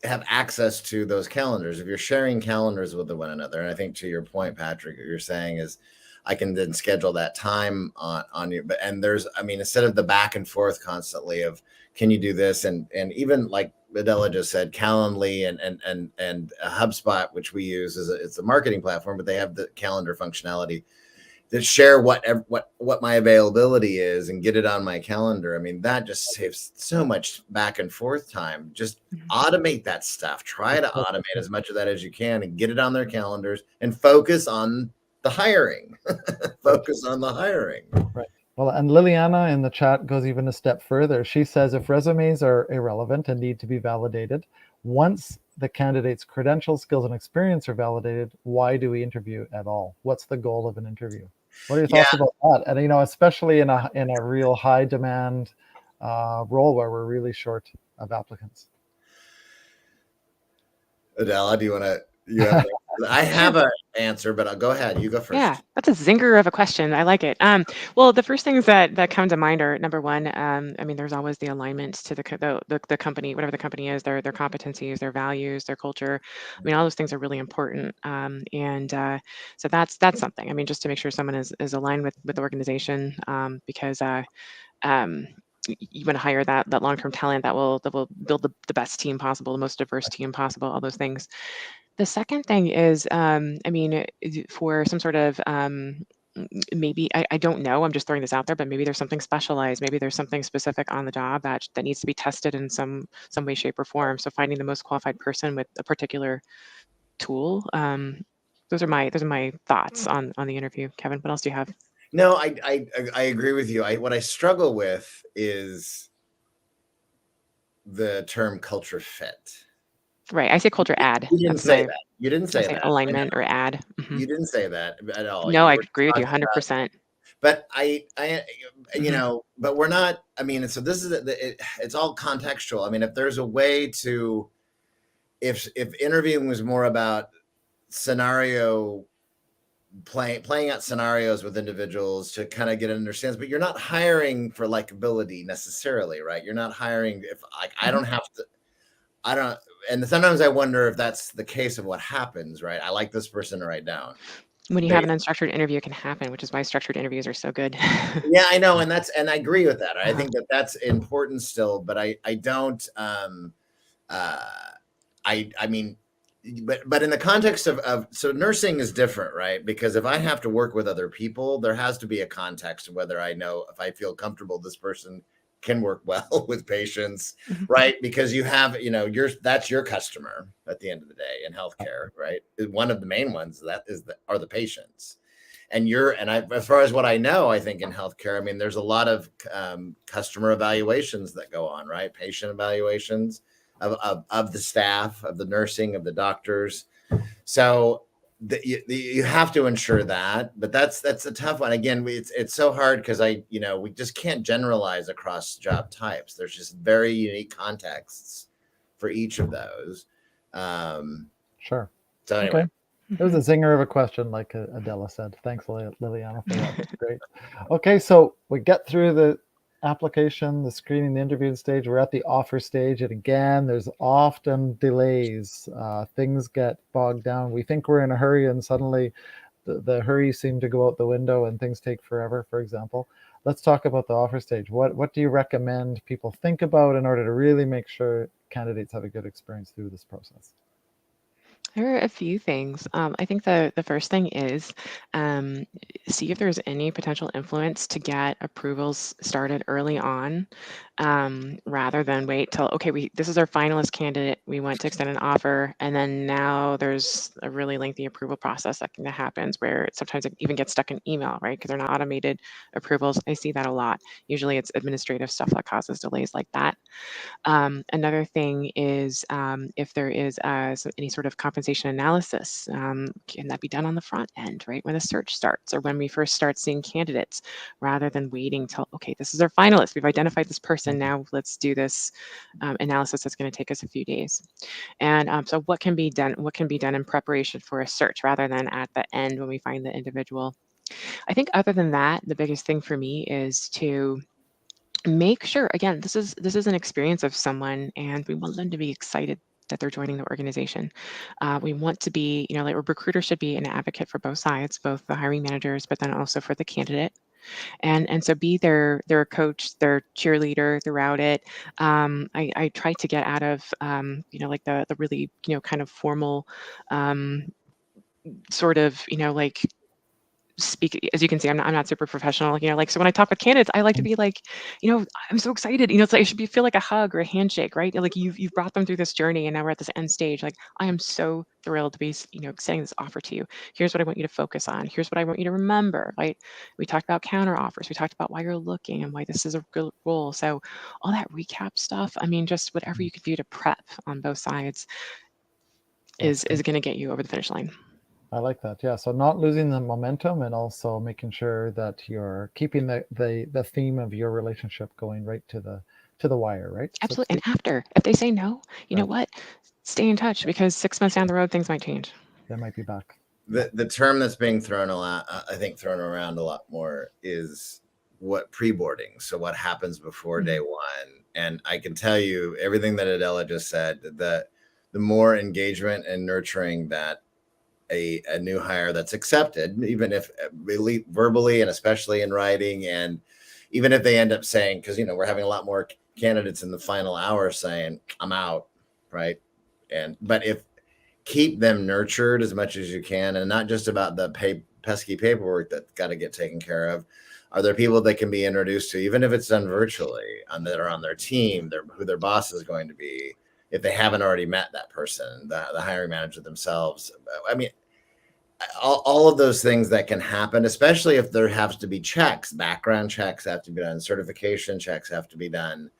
have access to those calendars, if you're sharing calendars with one another, and I think to your point, Patrick, what you're saying is I can then schedule that time on you. But and there's, I mean, instead of the back and forth constantly of can you do this, and even like Adela just said, Calendly and HubSpot, which we use, it's a marketing platform, but they have the calendar functionality that share what my availability is and get it on my calendar. I mean, that just saves so much back and forth time. Just automate that stuff. Try to automate as much of that as you can and get it on their calendars and focus on the hiring. Focus on the hiring. Right. Well, and Liliana in the chat goes even a step further. She says if resumes are irrelevant and need to be validated, once the candidate's credentials, skills, and experience are validated, why do we interview at all? What's the goal of an interview? What are your thoughts about that? And, you know, especially in a real high demand role where we're really short of applicants. Adela, do you want to? I have an answer, but I'll go ahead. You go first. Yeah, that's a zinger of a question. I like it. Well, the first things that come to mind are, number one, I mean, there's always the alignment to the company, whatever the company is, their competencies, their values, their culture. I mean, all those things are really important. So that's something. I mean, just to make sure someone is aligned with the organization, because you want to hire that long-term talent that will build the best team possible, the most diverse team possible, all those things. The second thing is, I mean, for some sort of maybe I don't know, I'm just throwing this out there, but maybe there's something specialized, maybe there's something specific on the job that needs to be tested in some way, shape, or form. So finding the most qualified person with a particular tool. Those are my thoughts on the interview. Kevin, what else do you have? No, I agree with you. What I struggle with is the term culture fit. Right. I say culture add. You didn't say that. You didn't say that. Alignment or add. Mm-hmm. You didn't say that at all. No, I agree with you 100%. But I you know, but we're not, I mean, so this is, it's all contextual. I mean, if there's a way to, if interviewing was more about scenario, playing out scenarios with individuals to kind of get an understanding, but you're not hiring for likability necessarily, right? You're not hiring if like, I don't have to, and sometimes I wonder if that's the case of what happens, right? I like this person to write down. When you have an unstructured interview, it can happen, which is why structured interviews are so good. Yeah, I know. And I agree with that. I think that that's important still, but I don't, I mean, but in the context of, so nursing is different, right? Because if I have to work with other people, there has to be a context of whether I know if I feel comfortable, this person can work well with patients, right? Because you have, you know, that's your customer at the end of the day in healthcare, right? One of the main ones are the patients. And as far as what I know, I think in healthcare, I mean, there's a lot of customer evaluations that go on, right? Patient evaluations of the staff, of the nursing, of the doctors. So you have to ensure that, but that's a tough one. Again, it's so hard because we just can't generalize across job types. There's just very unique contexts for each of those. Sure. So anyway. Okay. It was a zinger of a question, like Adela said. Thanks, Liliana, for that. That's great. Okay, so we get through application, the screening, the interviewing stage, we're at the offer stage, and again, there's often delays. Things get bogged down. We think we're in a hurry, and suddenly the hurry seemed to go out the window and things take forever, for example. Let's talk about the offer stage. What do you recommend people think about in order to really make sure candidates have a good experience through this process? There are a few things. I think the first thing is see if there's any potential influence to get approvals started early on, rather than wait till, okay, this is our finalist candidate, we want to extend an offer, and then now there's a really lengthy approval process that happens where sometimes it even gets stuck in email, right? Because they're not automated approvals. I see that a lot. Usually it's administrative stuff that causes delays like that. Another thing is if there is any sort of compensation analysis, can that be done on the front end, right? When the search starts or when we first start seeing candidates, rather than waiting till, okay, this is our finalist, we've identified this person, now let's do this analysis that's going to take us a few days. And so what can be done in preparation for a search rather than at the end when we find the individual? I think other than that, the biggest thing for me is to make sure, again, this is an experience of someone, and we want them to be excited that they're joining the organization. We want to be, like a recruiter should be an advocate for both sides, both the hiring managers, but then also for the candidate. And so be their coach, their cheerleader throughout it. I try to get out of, like the really, kind of formal sort of, like speak. As you can see, I'm not super professional, like, so when I talk with candidates, I like to be like, I'm so excited, it's like it should feel like a hug or a handshake, right? Like you've brought them through this journey, and now we're at this end stage. Like, I am so thrilled to be, extending this offer to you. Here's what I want you to focus on. Here's what I want you to remember, right? We talked about counter offers. We talked about why you're looking and why this is a good role. So all that recap stuff, I mean, just whatever you could do to prep on both sides is going to get you over the finish line. I like that. Yeah. So not losing the momentum, and also making sure that you're keeping the theme of your relationship going right to the wire, right? Absolutely. And after, if they say no, you know what? Stay in touch, because 6 months down the road, things might change. They might be back. The term that's being thrown around a lot more is what preboarding. So what happens before day one. And I can tell you everything that Adela just said, that the more engagement and nurturing that a new hire that's accepted, even if really verbally and especially in writing, and even if they end up saying, because we're having a lot more candidates in the final hour saying I'm out, right? But if keep them nurtured as much as you can, and not just about the pesky paperwork that's got to get taken care of. Are there people that can be introduced to, even if it's done virtually, that are on their team, who their boss is going to be, if they haven't already met that person, the hiring manager themselves? I mean, all of those things that can happen, especially if there has to be checks, background checks have to be done, certification checks have to be done.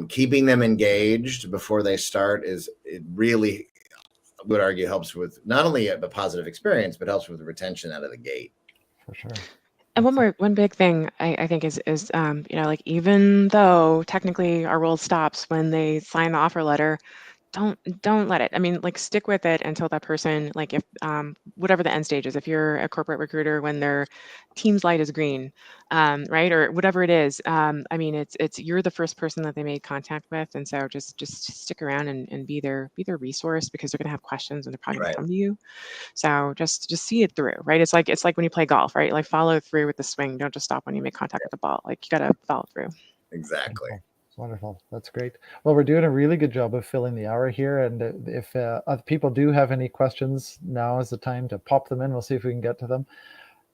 Keeping them engaged before they start it really, I would argue, helps with not only a positive experience, but helps with retention out of the gate. For sure. And one big thing I think is like, even though technically our role stops when they sign the offer letter, don't let it. I mean, like, stick with it until that person, like, if whatever the end stage is, if you're a corporate recruiter, when their team's light is green, right, or whatever it is. I mean, it's you're the first person that they made contact with, and so just stick around and be their resource, because they're gonna have questions and they're probably gonna come to you. So just see it through, right? It's like when you play golf, right? Like, follow through with the swing. Don't just stop when you make contact with the ball. Like, you gotta follow through. Exactly. Wonderful. That's great. Well, we're doing a really good job of filling the hour here. And if other people do have any questions, now is the time to pop them in. We'll see if we can get to them.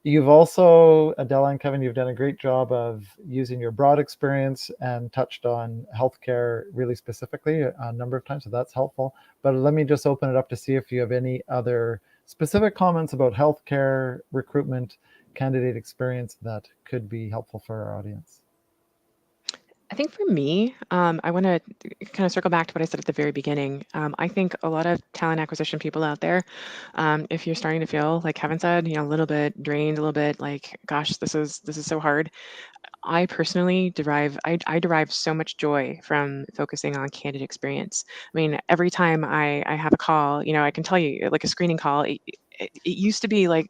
You've also, Adela and Kevin, you've done a great job of using your broad experience and touched on healthcare really specifically a number of times. So that's helpful. But let me just open it up to see if you have any other specific comments about healthcare, recruitment, candidate experience that could be helpful for our audience. I think for me, I want to kind of circle back to what I said at the very beginning. I think a lot of talent acquisition people out there, if you're starting to feel, like Kevin said, a little bit drained, a little bit like, gosh, this is so hard. I personally derive so much joy from focusing on candidate experience. I mean, every time I have a call, I can tell you, like a screening call, it used to be like,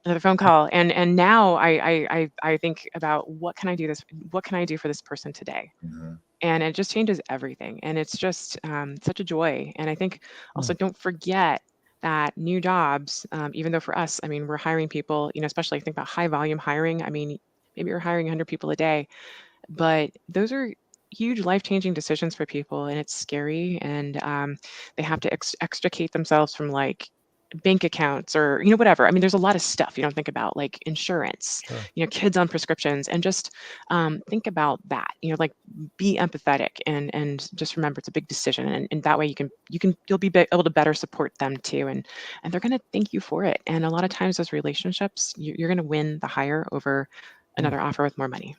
another phone call. And now I think about what can I do for this person today? Mhm. And it just changes everything. And it's just such a joy. And I think also don't forget that new jobs, even though for us, I mean, we're hiring people, especially I think about high volume hiring. I mean, maybe you're hiring 100 people a day, but those are huge life-changing decisions for people, and it's scary. And they have to extricate themselves from like bank accounts or whatever. I mean, there's a lot of stuff you don't think about, like insurance, Sure. kids on prescriptions, and just think about that. Like be empathetic and just remember it's a big decision, and that way you'll be able to better support them too, and they're going to thank you for it. And a lot of times those relationships, you're going to win the hire over another offer with more money.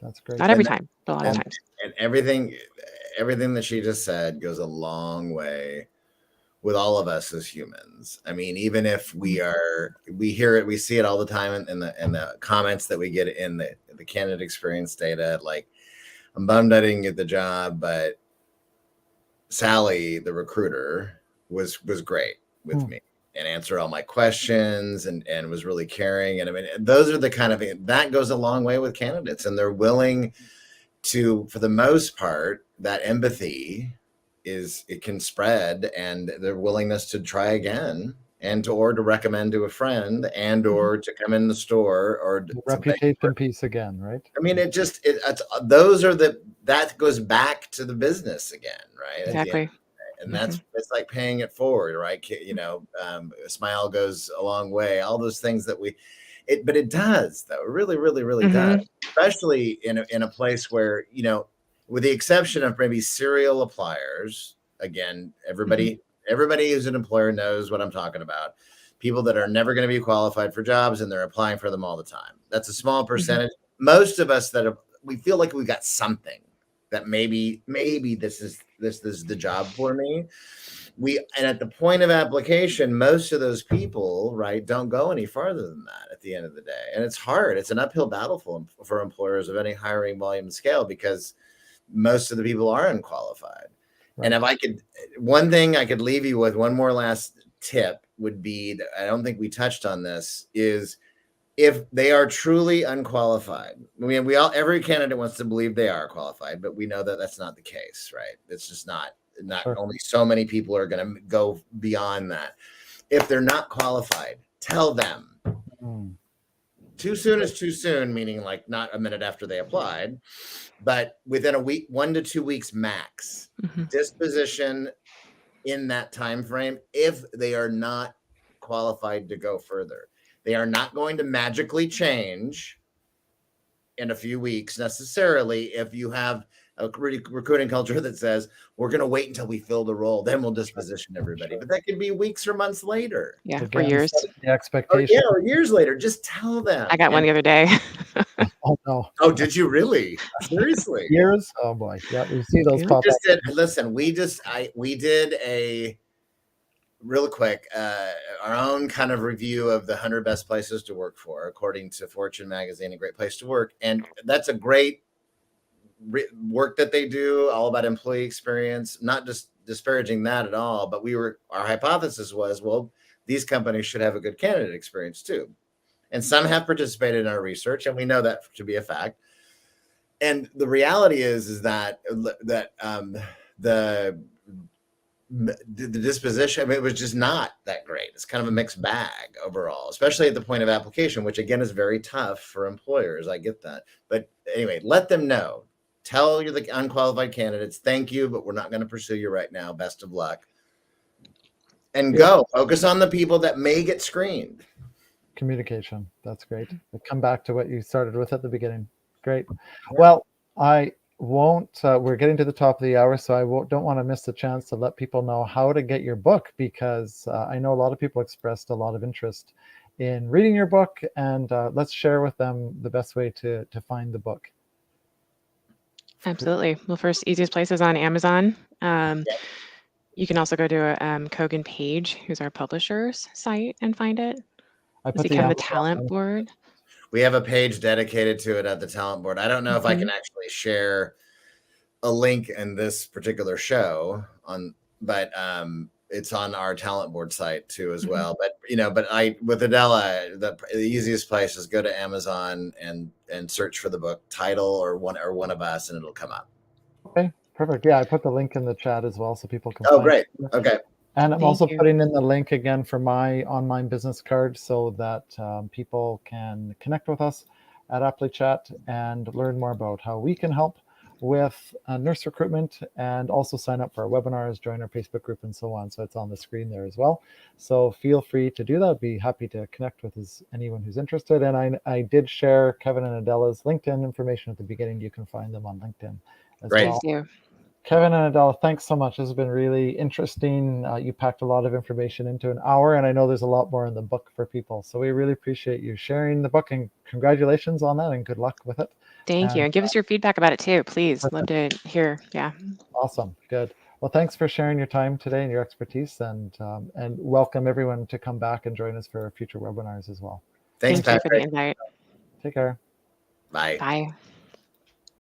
That's great. Not every time, but a lot of And, times. and everything that she just said goes a long way with all of us as humans. I mean, even if we hear it, we see it all the time in the comments that we get in the candidate experience data. Like, I'm bummed I didn't get the job, but Sally, the recruiter, was great with me and answered all my questions and was really caring. And I mean, those are the kind of, that goes a long way with candidates, and they're willing to, for the most part, that empathy it can spread, and their willingness to try again and to recommend to a friend and or to come in the store or reputation piece again, right? I mean, that goes back to the business again, right? Exactly. And it's like paying it forward, right? A smile goes a long way. All those things that but it does, though. It really, really, really does. Especially in a place where, with the exception of maybe serial appliers, again, everybody who's an employer knows what I'm talking about. People that are never going to be qualified for jobs and they're applying for them all the time. That's a small percentage. Most of us we feel like we got something that maybe this is the job for me. And at the point of application, most of those people, right, don't go any farther than that at the end of the day. And it's hard. It's an uphill battle for employers of any hiring volume scale, because most of the people are unqualified. Right. And one thing I could leave you with, one more last tip would be, that I don't think we touched on this, is if they are truly unqualified. I mean, every candidate wants to believe they are qualified, but we know that that's not the case, right? It's just not sure. Only so many people are going to go beyond that. If they're not qualified, tell them. Too soon is too soon, meaning like not a minute after they applied, but within a week, 1 to 2 weeks max. Disposition in that time frame if they are not qualified to go further. They are not going to magically change in a few weeks necessarily. If you have a recruiting culture that says we're going to wait until we fill the role, then we'll disposition everybody. But that could be weeks or months later. Yeah, again, for years. The expectation. Or years later. Just tell them. I got one the other day. Oh no! Oh, did you really? Seriously? Years? Oh boy! Yeah, we see those pop up. Listen, we did a real quick our own kind of review of the 100 best places to work for, according to Fortune magazine, a great place to work, and that's a great work that they do, all about employee experience. Not just disparaging that at all, but our hypothesis was, well, these companies should have a good candidate experience too. And some have participated in our research, and we know that to be a fact. And the reality is that the disposition, I mean, it was just not that great. It's kind of a mixed bag overall, especially at the point of application, which again is very tough for employers. I get that. But anyway, let them know. Tell the unqualified candidates, thank you, but we're not going to pursue you right now. Best of luck. And go focus on the people that may get screened. Communication. That's great. We'll come back to what you started with at the beginning. Great. Well, I won't, we're getting to the top of the hour, so I don't want to miss the chance to let people know how to get your book, because I know a lot of people expressed a lot of interest in reading your book, and let's share with them the best way to find the book. Absolutely. Well, first, easiest place is on Amazon. You can also go to Kogan Page, who's our publisher's site, and find it. I put the talent board. We have a page dedicated to it at the talent board. I don't know if I can actually share a link in this particular show but it's on our talent board site too as well. But with Adela, the easiest place is go to Amazon and search for the book title or one of us, and it'll come up. Okay, perfect. Yeah, I put the link in the chat as well so people can Oh, find great. it. Okay. And I'm Thank also you. putting in the link again for my online business card so that people can connect with us at Applichat and learn more about how we can help with nurse recruitment, and also sign up for our webinars, join our Facebook group, and so on. So it's on the screen there as well. So feel free to do that. I'd be happy to connect with anyone who's interested. And I did share Kevin and Adela's LinkedIn information at the beginning. You can find them on LinkedIn as Great. well. Thank you. Kevin and Adela, thanks so much. This has been really interesting. You packed a lot of information into an hour, and I know there's a lot more in the book for people. So we really appreciate you sharing the book, and congratulations on that, and good luck with it. Thank you. And give us your feedback about it too, please. Love to hear. Yeah. Awesome. Good. Well, thanks for sharing your time today and your expertise, and welcome everyone to come back and join us for future webinars as well. Thanks, Thank you Patrick. for the invite. Take care. Bye. Bye.